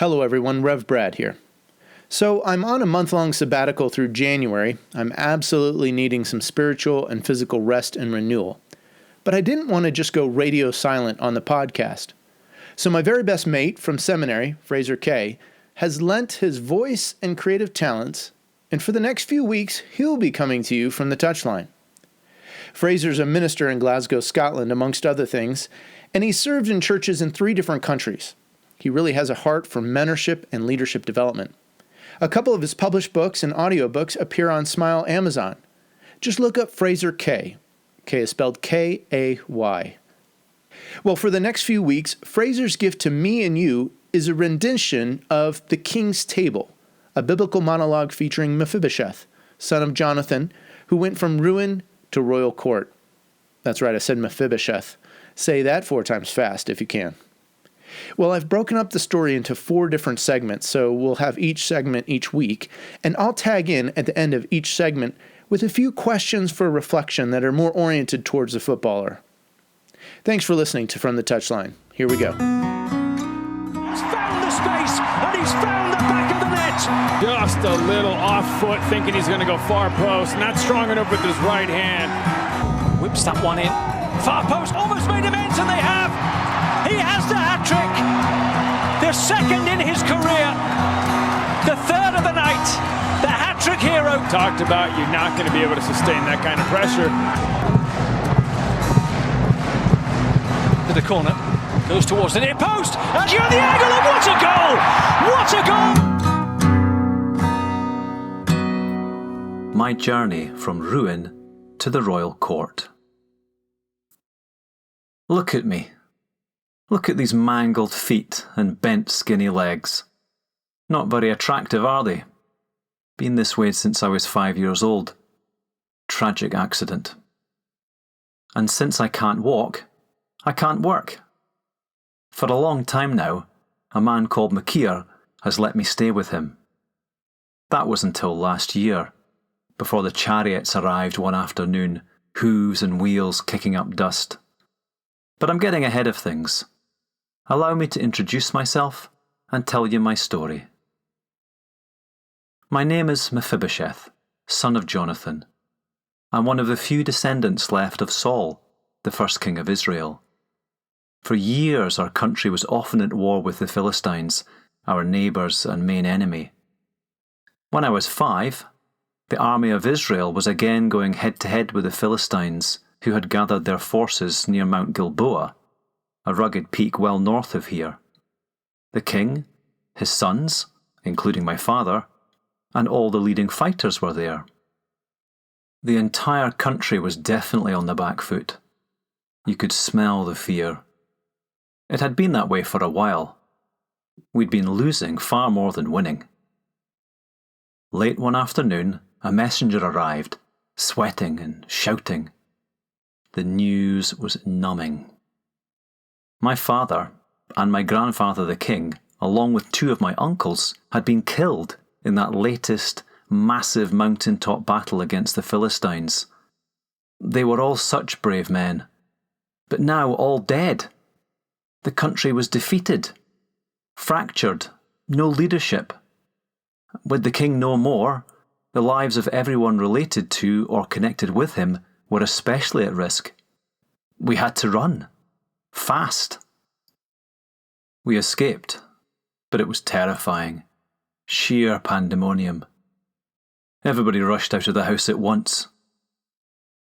Hello everyone, Rev Brad here. So I'm on a month-long sabbatical through January. I'm absolutely needing some spiritual and physical rest and renewal. But I didn't want to just go radio silent on the podcast. So my very best mate from seminary, Fraser Keay, has lent his voice and creative talents, and for the next few weeks, he'll be coming to you from the Touchline. Fraser's a minister in Glasgow, Scotland, amongst other things, and he served in churches in 3 different countries. He really has a heart for mentorship and leadership development. A couple of his published books and audiobooks appear on Smile Amazon. Just look up Fraser Keay. K is spelled K-A-Y. Well, for the next few weeks, Fraser's gift to me and you is a rendition of The King's Table, a biblical monologue featuring Mephibosheth, son of Jonathan, who went from ruin to royal court. That's right, I said Mephibosheth. Say that 4 times fast if you can. Well, I've broken up the story into 4 different segments, so we'll have each segment each week, and I'll tag in at the end of each segment with a few questions for reflection that are more oriented towards the footballer. Thanks for listening to From the Touchline. Here we go. He's found the space, and he's found the back of the net. Just a little off foot, thinking he's going to go far post. Not strong enough with his right hand. Whips that one in. Far post, almost made him ends, and they have. He has the hat-trick. The second in his career. The 3rd of the night. The hat-trick hero. Talked about you're not going to be able to sustain that kind of pressure. To the corner. Goes towards the near post. And you're the angle, and what a goal! What a goal! My journey from ruin to the royal court. Look at me. Look at these mangled feet and bent skinny legs. Not very attractive, are they? Been this way since I was 5 years old. Tragic accident. And since I can't walk, I can't work. For a long time now, a man called Keay has let me stay with him. That was until last year, before the chariots arrived one afternoon, hooves and wheels kicking up dust. But I'm getting ahead of things. Allow me to introduce myself and tell you my story. My name is Mephibosheth, son of Jonathan. I'm one of the few descendants left of Saul, the first king of Israel. For years our country was often at war with the Philistines, our neighbours and main enemy. When I was 5, the army of Israel was again going head-to-head with the Philistines, who had gathered their forces near Mount Gilboa, a rugged peak well north of here. The king, his sons, including my father, and all the leading fighters were there. The entire country was definitely on the back foot. You could smell the fear. It had been that way for a while. We'd been losing far more than winning. Late one afternoon, a messenger arrived, sweating and shouting. The news was numbing. My father and my grandfather the king, along with 2 of my uncles, had been killed in that latest massive mountaintop battle against the Philistines. They were all such brave men, but now all dead. The country was defeated, fractured, no leadership. With the king no more, the lives of everyone related to or connected with him were especially at risk. We had to run. Fast. We escaped, but it was terrifying. Sheer pandemonium. Everybody rushed out of the house at once.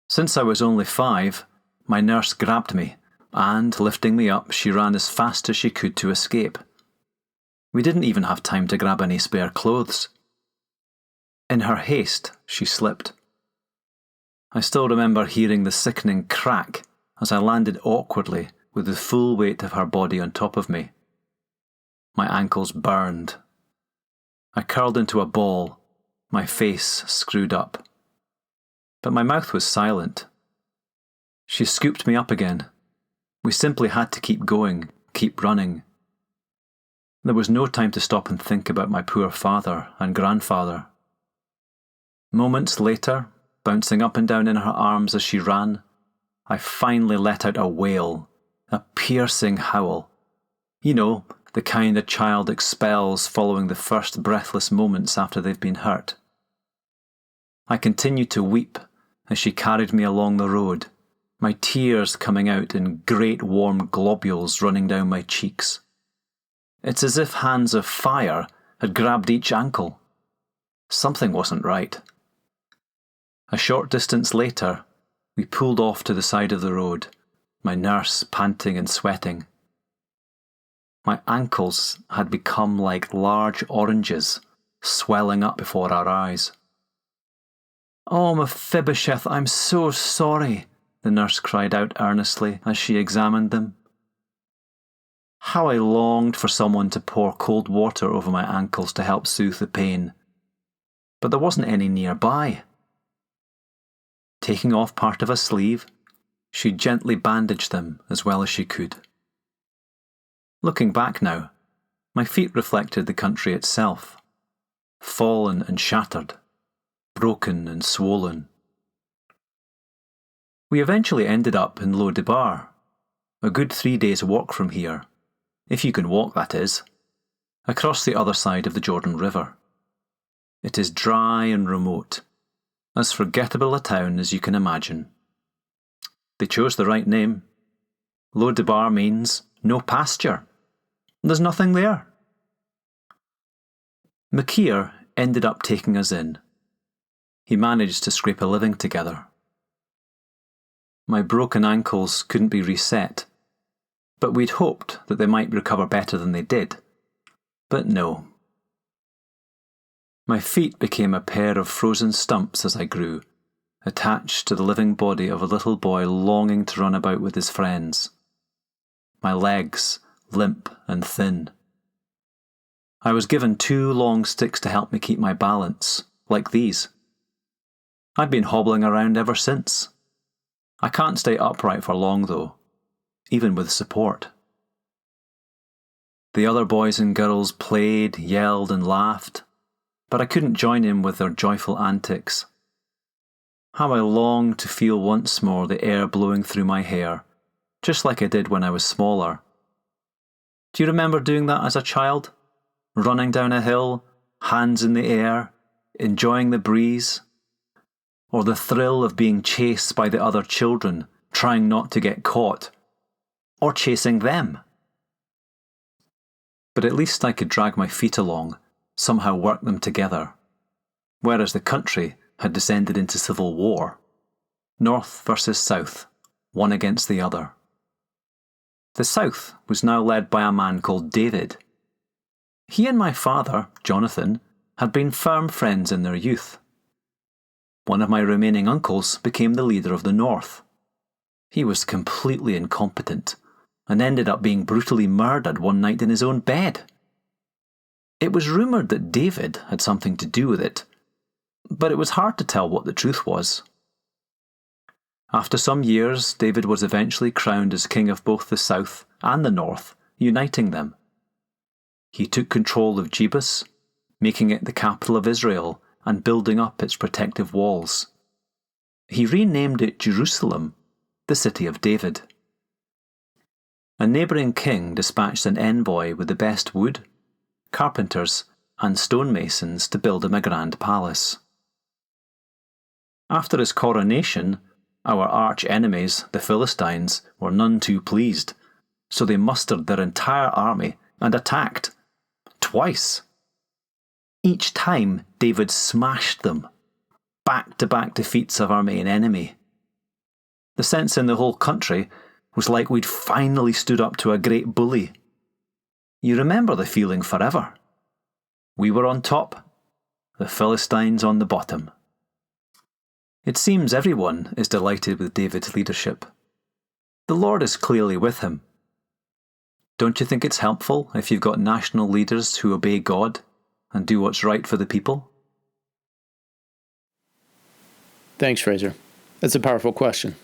Since I was only 5, my nurse grabbed me, and, lifting me up, she ran as fast as she could to escape. We didn't even have time to grab any spare clothes. In her haste, she slipped. I still remember hearing the sickening crack as I landed awkwardly with the full weight of her body on top of me. My ankles burned. I curled into a ball, my face screwed up. But my mouth was silent. She scooped me up again. We simply had to keep going, keep running. There was no time to stop and think about my poor father and grandfather. Moments later, bouncing up and down in her arms as she ran, I finally let out a wail, a piercing howl. You know, the kind a child expels following the first breathless moments after they've been hurt. I continued to weep as she carried me along the road, my tears coming out in great warm globules running down my cheeks. It's as if hands of fire had grabbed each ankle. Something wasn't right. A short distance later, we pulled off to the side of the road, my nurse panting and sweating. My ankles had become like large oranges, swelling up before our eyes. "Oh, Mephibosheth, I'm so sorry," the nurse cried out earnestly as she examined them. How I longed for someone to pour cold water over my ankles to help soothe the pain, but there wasn't any nearby. Taking off part of a sleeve, she gently bandaged them as well as she could. Looking back now, my feet reflected the country itself, fallen and shattered, broken and swollen. We eventually ended up in Lo Debar, a good 3 days' walk from here, if you can walk, that is, across the other side of the Jordan River. It is dry and remote, as forgettable a town as you can imagine. They chose the right name. Lo Debar means no pasture. There's nothing there. Makir ended up taking us in. He managed to scrape a living together. My broken ankles couldn't be reset, but we'd hoped that they might recover better than they did. But no. My feet became a pair of frozen stumps as I grew, attached to the living body of a little boy longing to run about with his friends. My legs limp and thin. I was given 2 long sticks to help me keep my balance, like these. I've been hobbling around ever since. I can't stay upright for long though, even with support. The other boys and girls played, yelled and laughed, but I couldn't join in with their joyful antics. How I longed to feel once more the air blowing through my hair, just like I did when I was smaller. Do you remember doing that as a child? Running down a hill, hands in the air, enjoying the breeze? Or the thrill of being chased by the other children, trying not to get caught? Or chasing them? But at least I could drag my feet along, somehow work them together. Whereas the country had descended into civil war. North versus South, one against the other. The South was now led by a man called David. He and my father, Jonathan, had been firm friends in their youth. One of my remaining uncles became the leader of the North. He was completely incompetent and ended up being brutally murdered one night in his own bed. It was rumoured that David had something to do with it, but it was hard to tell what the truth was. After some years, David was eventually crowned as king of both the South and the North, uniting them. He took control of Jebus, making it the capital of Israel and building up its protective walls. He renamed it Jerusalem, the city of David. A neighbouring king dispatched an envoy with the best wood, carpenters, and stonemasons to build him a grand palace. After his coronation, our arch-enemies, the Philistines, were none too pleased, so they mustered their entire army and attacked. Twice. Each time, David smashed them. Back-to-back defeats of our main enemy. The sense in the whole country was like we'd finally stood up to a great bully. You remember the feeling forever. We were on top, the Philistines on the bottom. It seems everyone is delighted with David's leadership. The Lord is clearly with him. Don't you think it's helpful if you've got national leaders who obey God and do what's right for the people? Thanks, Fraser. That's a powerful question.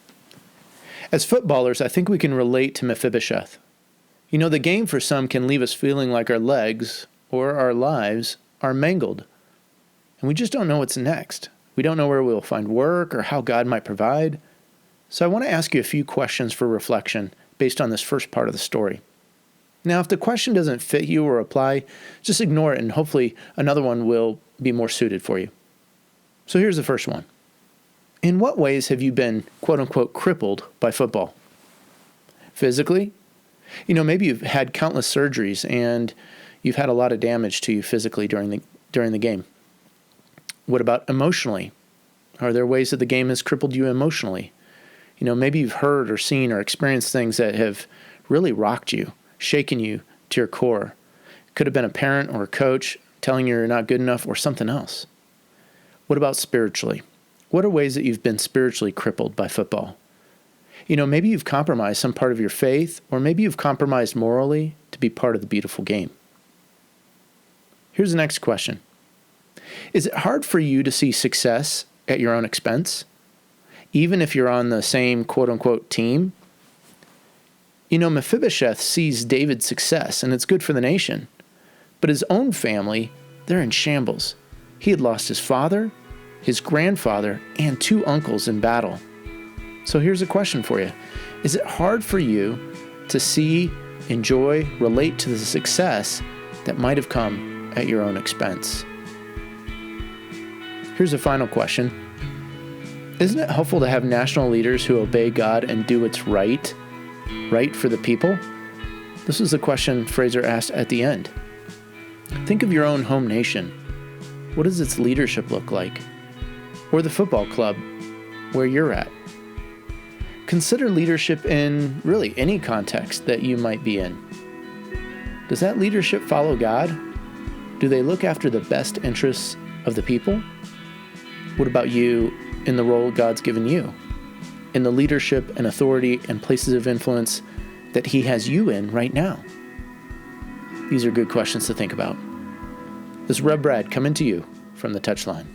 As footballers, I think we can relate to Mephibosheth. You know, the game for some can leave us feeling like our legs or our lives are mangled, and we just don't know what's next. We don't know where we'll find work or how God might provide. So I want to ask you a few questions for reflection based on this first part of the story. Now, if the question doesn't fit you or apply, just ignore it and hopefully another one will be more suited for you. So here's the first one. In what ways have you been, quote unquote, crippled by football? Physically? Maybe you've had countless surgeries and you've had a lot of damage to you physically during the game. What about emotionally? Are there ways that the game has crippled you emotionally? Maybe you've heard or seen or experienced things that have really rocked you, shaken you to your core. Could have been a parent or a coach telling you you're not good enough or something else. What about spiritually? What are ways that you've been spiritually crippled by football? Maybe you've compromised some part of your faith, or maybe you've compromised morally to be part of the beautiful game. Here's the next question. Is it hard for you to see success at your own expense, even if you're on the same quote-unquote team? Mephibosheth sees David's success, and it's good for the nation. But his own family, they're in shambles. He had lost his father, his grandfather, and 2 uncles in battle. So here's a question for you. Is it hard for you to see, enjoy, relate to the success that might have come at your own expense? Here's a final question. Isn't it helpful to have national leaders who obey God and do what's right for the people? This is the question Fraser asked at the end. Think of your own home nation. What does its leadership look like? Or the football club where you're at. Consider leadership in really any context that you might be in. Does that leadership follow God? Do they look after the best interests of the people? What about you in the role God's given you? In the leadership and authority and places of influence that He has you in right now? These are good questions to think about. This is Rev Brad coming to you from the Touchline.